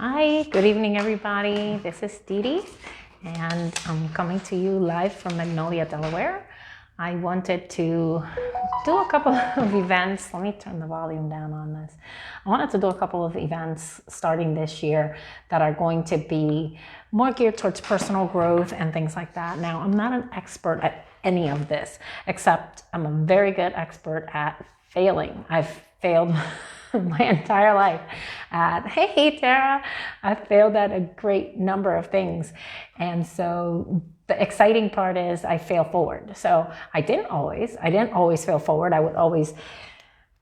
Hi, good evening, everybody. This is Dee Dee, and I'm coming to you live from Magnolia, Delaware. I wanted to do a couple of events. Let me turn the volume down on this. I wanted to do a couple of events starting this year that are going to be more geared towards personal growth and things like that. Now, I'm not an expert at any of this, except I'm a very good expert at failing. I've failed my entire life at, hey Tara, I've failed at a great number of things. And so the exciting part is I fail forward. So I didn't always fail forward. I would always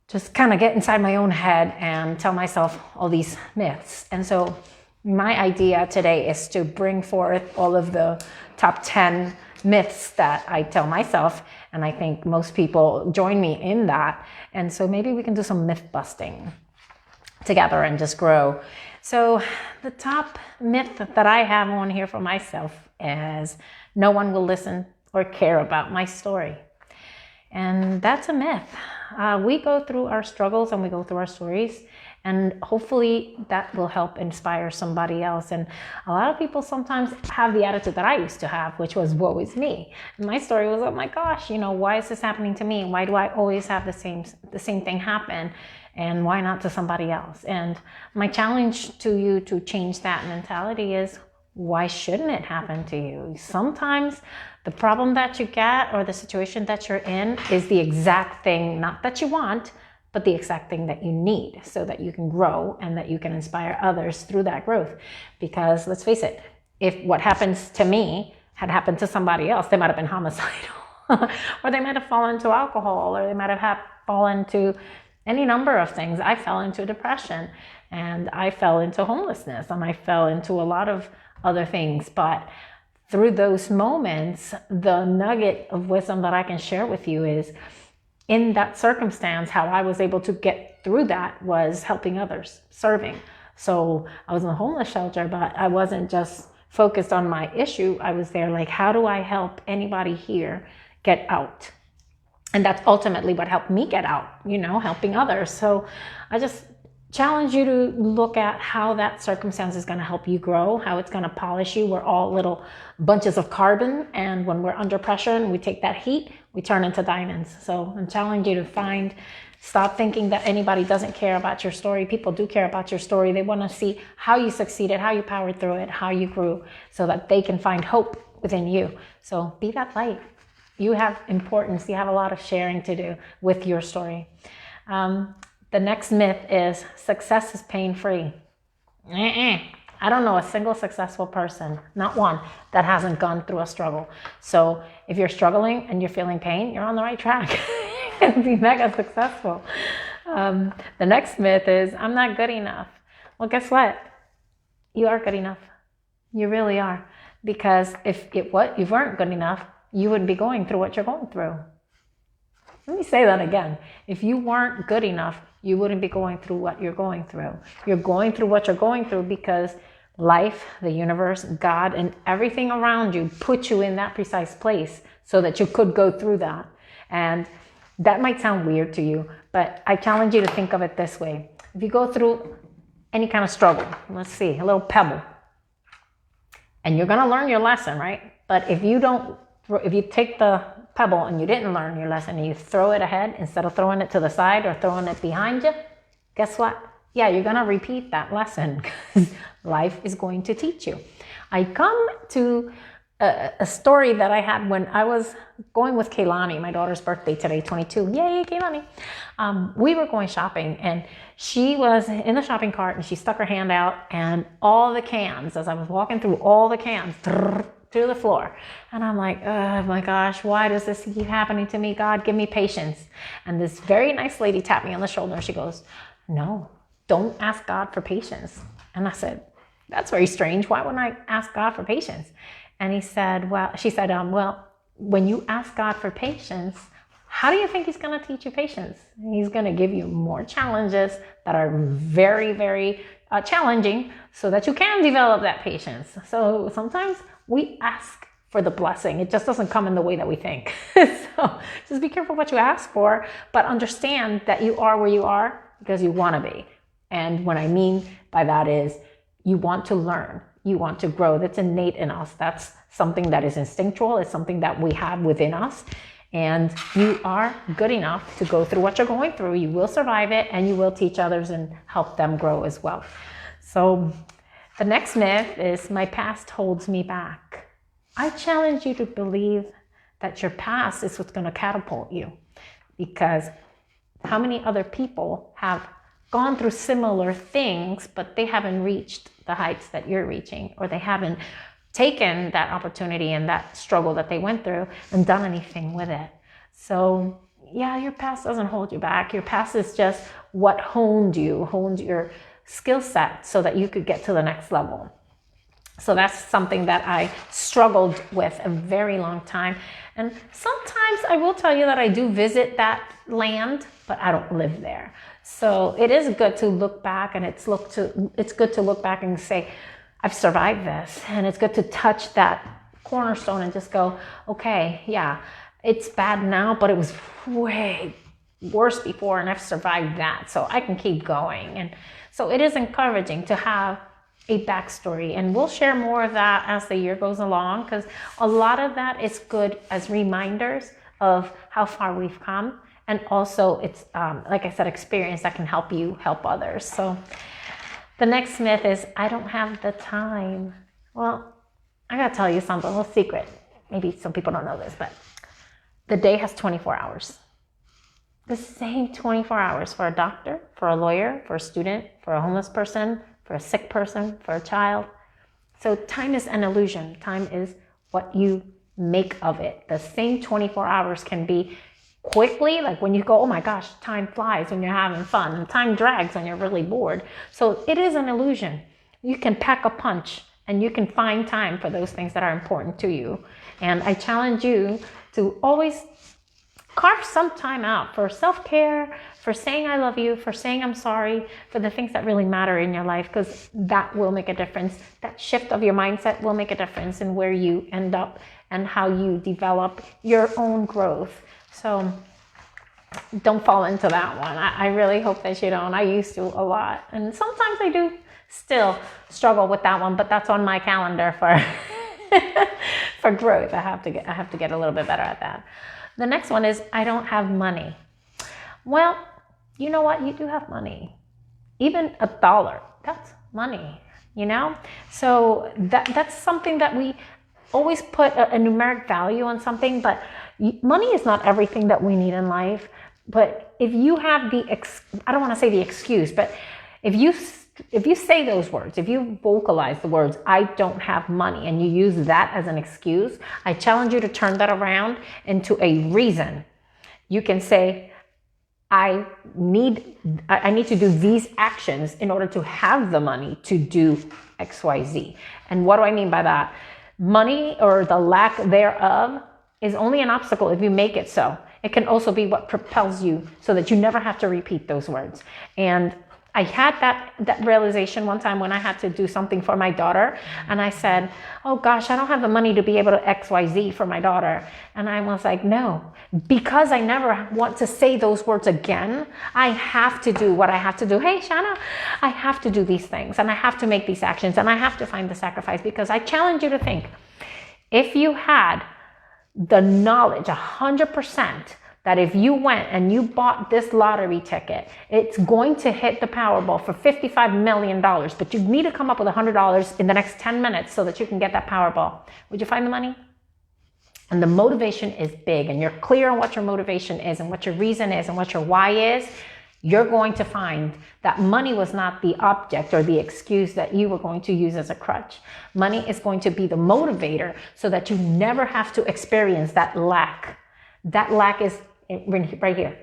just kind of get inside my own head and tell myself all these myths. And so my idea today is to bring forth all of the top 10 myths that I tell myself, and I think most people join me in that. And so maybe we can do some myth busting together and just grow. So the top myth that I have on here for myself is no one will listen or care about my story. And that's a myth. We go through our struggles and we go through our stories, and hopefully that will help inspire somebody else. And a lot of people sometimes have the attitude that I used to have, which was, woe is me. And my story was, oh my gosh, why is this happening to me? Why do I always have the same thing happen? And why not to somebody else? And my challenge to you to change that mentality is, why shouldn't it happen to you? Sometimes the problem that you get or the situation that you're in is the exact thing, not that you want, but the exact thing that you need so that you can grow and that you can inspire others through that growth. Because let's face it, if what happens to me had happened to somebody else, they might have been homicidal or they might have fallen into alcohol, or they might have fallen to any number of things. I fell into depression, and I fell into homelessness, and I fell into a lot of other things. But through those moments, the nugget of wisdom that I can share with you is, in that circumstance, how I was able to get through that was helping others, serving. So I was in a homeless shelter, but I wasn't just focused on my issue. I was there like, how do I help anybody here get out? And that's ultimately what helped me get out, helping others. So I just challenge you to look at how that circumstance is going to help you grow, how it's going to polish you. We're all little bunches of carbon, and when we're under pressure and we take that heat, we turn into diamonds. So I'm challenging you to stop thinking that anybody doesn't care about your story. People do care about your story. They want to see how you succeeded, how you powered through it, how you grew, so that they can find hope within you. So be that light. You have importance. You have a lot of sharing to do with your story. The next myth is success is pain-free. I don't know a single successful person, not one, that hasn't gone through a struggle. So if you're struggling and you're feeling pain, you're on the right track. You're going to be mega successful. The next myth is I'm not good enough. Well, guess what? You are good enough. You really are. Because if you weren't good enough, you wouldn't be going through what you're going through. Let me say that again. If you weren't good enough, you wouldn't be going through what you're going through. You're going through what you're going through because life, the universe, God, and everything around you put you in that precise place so that you could go through that. And that might sound weird to you, but I challenge you to think of it this way. If you go through any kind of struggle, let's see, a little pebble, and you're going to learn your lesson, right? But if you take the pebble and you didn't learn your lesson and you throw it ahead instead of throwing it to the side or throwing it behind you, guess what? Yeah, you're going to repeat that lesson because life is going to teach you. I come to a story that I had when I was going with Kaylani, my daughter's birthday today, 22. Yay, Kaylani. We were going shopping, and she was in the shopping cart, and she stuck her hand out, and all the cans, as I was walking through, all the cans to the floor. And I'm like, oh my gosh, why does this keep happening to me? God, give me patience. And this very nice lady tapped me on the shoulder. She goes, no, don't ask God for patience. And I said, that's very strange. Why wouldn't I ask God for patience? And she said, well, when you ask God for patience, how do you think he's going to teach you patience? He's going to give you more challenges that are very, very challenging so that you can develop that patience. So sometimes we ask for the blessing. It just doesn't come in the way that we think. So just be careful what you ask for, but understand that you are where you are because you want to be. And what I mean by that is You want to learn. You want to grow. That's innate in us. That's something that is instinctual. It's something that we have within us. And you are good enough to go through what you're going through. You will survive it, and you will teach others and help them grow as well. So the next myth is my past holds me back. I challenge you to believe that your past is what's going to catapult you, because how many other people have gone through similar things, but they haven't reached the heights that you're reaching, or they haven't taken that opportunity and that struggle that they went through and done anything with it. So yeah, your past doesn't hold you back. Your past is just what honed your skill set so that you could get to the next level. So that's something that I struggled with a very long time. And sometimes I will tell you that I do visit that land, but I don't live there. So it is good to look back, and it's good to look back and say, I've survived this. And it's good to touch that cornerstone and just go, okay, yeah, it's bad now, but it was way worse before, and I've survived that. So I can keep going. And so it is encouraging to have a backstory, and we'll share more of that as the year goes along, because a lot of that is good as reminders of how far we've come, and also it's like I said, experience that can help you help others. So the next myth is I don't have the time. Well, I gotta tell you something, a little secret. Maybe some people don't know this, but the day has 24 hours. The same 24 hours for a doctor, for a lawyer, for a student, for a homeless person, for a sick person, for a child. So time is an illusion. Time is what you make of it. The same 24 hours can be quickly, like when you go, oh my gosh, time flies when you're having fun, and time drags when you're really bored. So it is an illusion. You can pack a punch, and you can find time for those things that are important to you. And I challenge you to always carve some time out for self-care, for saying I love you, for saying I'm sorry, for the things that really matter in your life, because that will make a difference. That shift of your mindset will make a difference in where you end up and how you develop your own growth. So don't fall into that one. I really hope that you don't. I used to a lot. And sometimes I do still struggle with that one, but that's on my calendar for for growth. I have to get a little bit better at that. The next one is I don't have money. Well, you know what? You do have money. Even $1, that's money, you know? So that's something that we always put a numeric value on something, but money is not everything that we need in life. But if you have I don't want to say the excuse, but if you say those words, if you vocalize the words, I don't have money, and you use that as an excuse, I challenge you to turn that around into a reason. You can say, I need to do these actions in order to have the money to do XYZ. And what do I mean by that? Money, or the lack thereof, is only an obstacle if you make it so. It can also be what propels you so that you never have to repeat those words. And I had that realization one time when I had to do something for my daughter, and I said, oh gosh, I don't have the money to be able to XYZ for my daughter. And I was like, no, because I never want to say those words again, I have to do what I have to do. Hey, Shana, I have to do these things, and I have to make these actions, and I have to find the sacrifice, because I challenge you to think, if you had the knowledge 100% that if you went and you bought this lottery ticket, it's going to hit the Powerball for $55 million, but you need to come up with $100 in the next 10 minutes so that you can get that Powerball. Would you find the money? And the motivation is big, and you're clear on what your motivation is and what your reason is and what your why is, you're going to find that money was not the object or the excuse that you were going to use as a crutch. Money is going to be the motivator so that you never have to experience that lack. That lack is right here.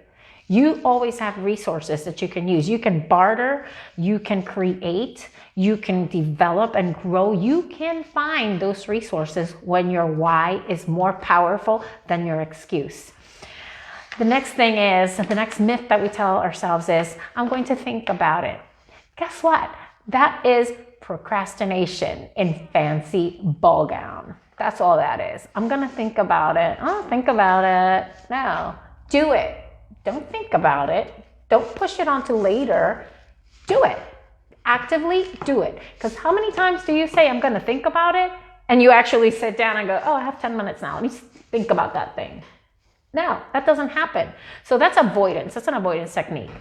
You always have resources that you can use. You can barter, you can create, you can develop and grow. You can find those resources when your why is more powerful than your excuse. The next thing is, the next myth that we tell ourselves is, I'm going to think about it. Guess what? That is procrastination in fancy ball gown. That's all that is. I'm going to think about it. I don't think about it. No, do it. Don't think about it. Don't push it on to later. Do it. actively do it. Because how many times do you say, I'm going to think about it? And you actually sit down and go, oh, I have 10 minutes now. Let me think about that thing. No, that doesn't happen. So that's avoidance. That's an avoidance technique.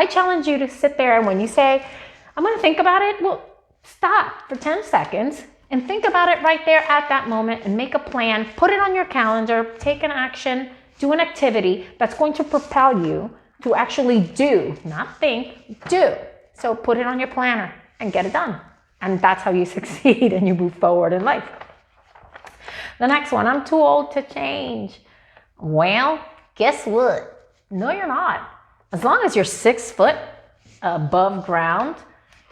I challenge you to sit there, and when you say, I'm going to think about it, well, stop for 10 seconds and think about it right there at that moment and make a plan. Put it on your calendar. Take an action. Do an activity that's going to propel you to actually do, not think, do. So put it on your planner and get it done. And that's how you succeed and you move forward in life. The next one, I'm too old to change. Well, guess what? No, you're not. As long as you're 6 foot above ground,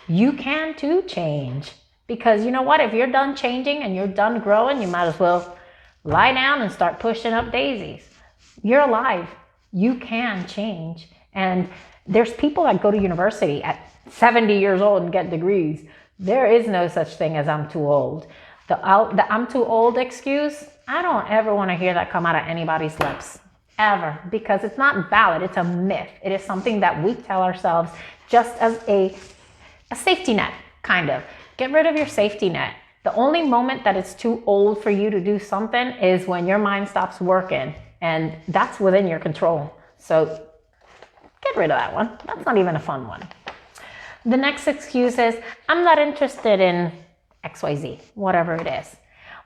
you can too change. Because you know what? If you're done changing and you're done growing, you might as well lie down and start pushing up daisies. You're alive. You can change. And there's people that go to university at 70 years old and get degrees. There is no such thing as I'm too old. The I'm too old excuse, I don't ever want to hear that come out of anybody's lips. Ever. Because it's not valid. It's a myth. It is something that we tell ourselves just as a safety net, kind of. Get rid of your safety net. The only moment that it's too old for you to do something is when your mind stops working. And that's within your control. So get rid of that one. That's not even a fun one. The next excuse is, I'm not interested in XYZ, whatever it is.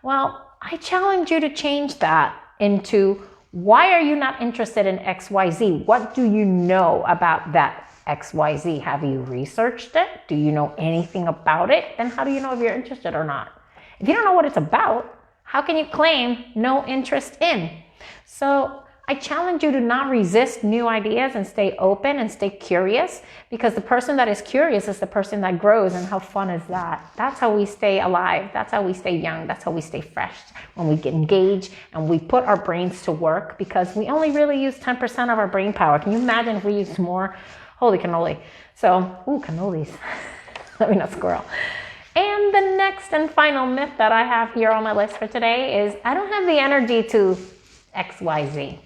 Well, I challenge you to change that into, why are you not interested in XYZ? What do you know about that XYZ? Have you researched it? Do you know anything about it? Then how do you know if you're interested or not? If you don't know what it's about, how can you claim no interest in? So I challenge you to not resist new ideas and stay open and stay curious, because the person that is curious is the person that grows, and how fun is that? That's how we stay alive. That's how we stay young. That's how we stay fresh, when we get engaged and we put our brains to work, because we only really use 10% of our brain power. Can you imagine if we used more? Holy cannoli. So, ooh, cannolis. Let me not squirrel. And the next and final myth that I have here on my list for today is, I don't have the energy to XYZ.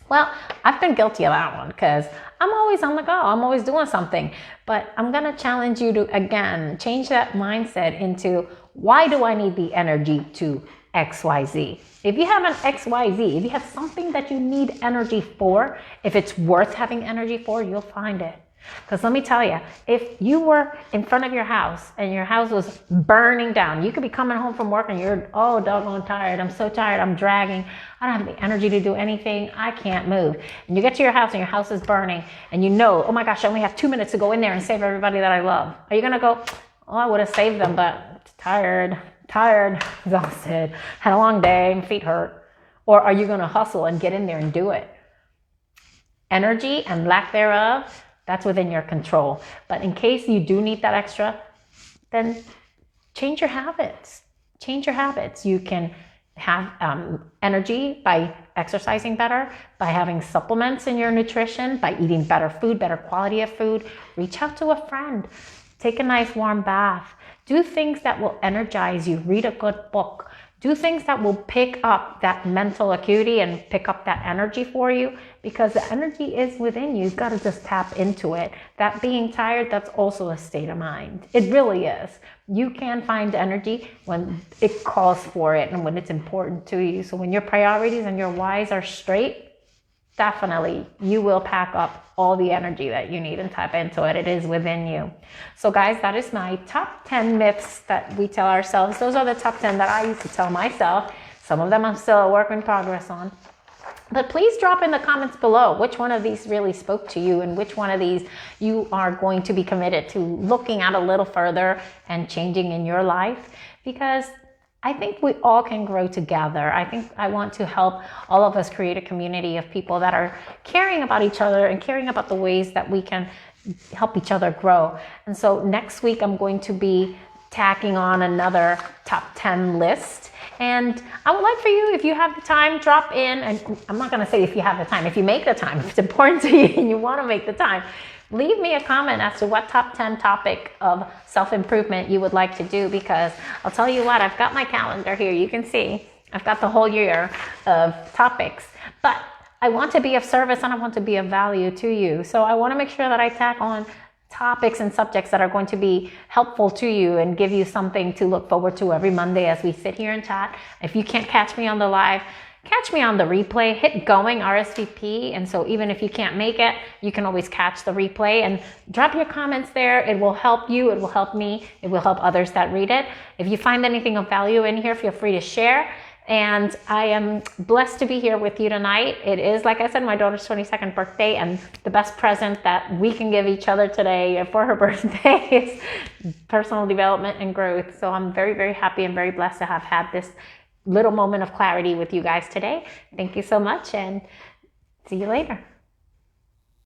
Well, I've been guilty of that one, because I'm always on the go. I'm always doing something. But I'm going to challenge you to, again, change that mindset into, why do I need the energy to XYZ? If you have an XYZ, if you have something that you need energy for, if it's worth having energy for, you'll find it. Because let me tell you, if you were in front of your house and your house was burning down, you could be coming home from work and you're, oh, doggone tired. I'm so tired. I'm dragging. I don't have the energy to do anything. I can't move. And you get to your house and your house is burning, and you know, oh my gosh, I only have 2 minutes to go in there and save everybody that I love. Are you going to go, oh, I would have saved them, but tired, exhausted, had a long day, my feet hurt? Or are you going to hustle and get in there and do it? Energy and lack thereof, that's within your control. But in case you do need that extra, then change your habits. Change your habits. You can have energy by exercising better, by having supplements in your nutrition, by eating better food, better quality of food. Reach out to a friend. Take a nice warm bath. Do things that will energize you. Read a good book. Do things that will pick up that mental acuity and pick up that energy for you, because the energy is within you. You've got to just tap into it. That being tired, that's also a state of mind. It really is. You can find energy when it calls for it and when it's important to you. So when your priorities and your whys are straight, definitely you will pack up all the energy that you need and tap into it. It is within you. So guys, that is my top 10 myths that we tell ourselves. Those are the top 10 that I used to tell myself. Some of them I'm still a work in progress on. But please drop in the comments below which one of these really spoke to you, and which one of these you are going to be committed to looking at a little further and changing in your life, because I think we all can grow together. I want to help all of us create a community of people that are caring about each other and caring about the ways that we can help each other grow. And so next week, I'm going to be tacking on another top 10 list. And I would like for you, if you have the time, drop in. And I'm not going to say if you have the time, if you make the time, if it's important to you and you want to make the time, leave me a comment as to what top 10 topic of self-improvement you would like to do, because I'll tell you what, I've got my calendar here. You can see I've got the whole year of topics, but I want to be of service and I want to be of value to you. So I want to make sure that I tack on topics and subjects that are going to be helpful to you and give you something to look forward to every Monday as we sit here and chat. If you can't catch me on the live, catch me on the replay. Hit going RSVP, and so even if you can't make it, you can always catch the replay and drop your comments there. It will help you, it will help me, it will help others that read it. If you find anything of value in here, feel free to share. And I am blessed to be here with you tonight. It is, like I said, my daughter's 22nd birthday, and the best present that we can give each other today for her birthday is personal development and growth. So I'm very, very happy and very blessed to have had this little moment of clarity with you guys today. Thank you so much, and see you later.